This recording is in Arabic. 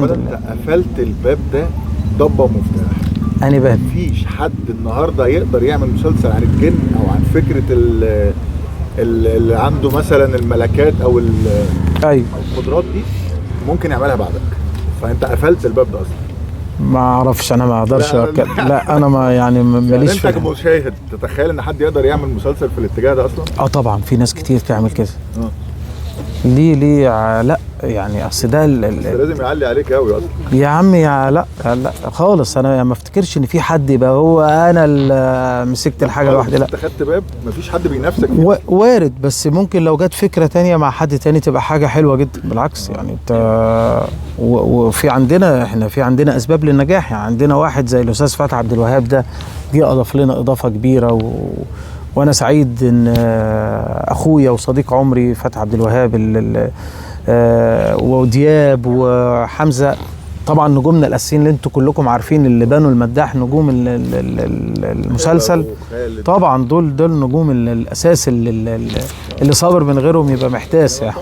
انت قفلت الباب ده ضبه ومفتاح. اني باب. مفيش حد النهارده يقدر يعمل مسلسل عن الجن او عن فكره اللي عنده مثلا الملكات او ايوه القدرات دي ممكن يعملها بعدك. فانت قفلت الباب ده اصلا. ما اعرفش، انا ما اقدرش لا انا ما يعني ماليش انت كمشاهد تتخيل ان حد يقدر يعمل مسلسل في الاتجاه ده اصلا؟ طبعا في ناس كتير تعمل كده. ليه لا يعني اصل ده لازم يعلي عليك قوي اصلا يا عم. لا خالص، انا ما افتكرش ان في حد يبقى هو انا اللي مسكت الحاجه لوحدي. لا انت خدت باب مفيش حد بينافسك وارد، بس ممكن لو جت فكره تانية مع حد تاني تبقى حاجه حلوه جدا. بالعكس يعني انت وفي عندنا احنا في عندنا اسباب للنجاح. يعني عندنا واحد زي الاستاذ فتحي عبد الوهاب ده جه اضاف لنا اضافه كبيره وانا سعيد ان اخويا وصديق عمري فتحي عبد الوهاب ودياب وحمزه طبعا نجومنا الاساسيين اللي انتوا كلكم عارفين، اللي بنوا المداح نجوم المسلسل. طبعا دول نجوم الاساس اللي صابر من غيرهم يبقى محتاس يعني.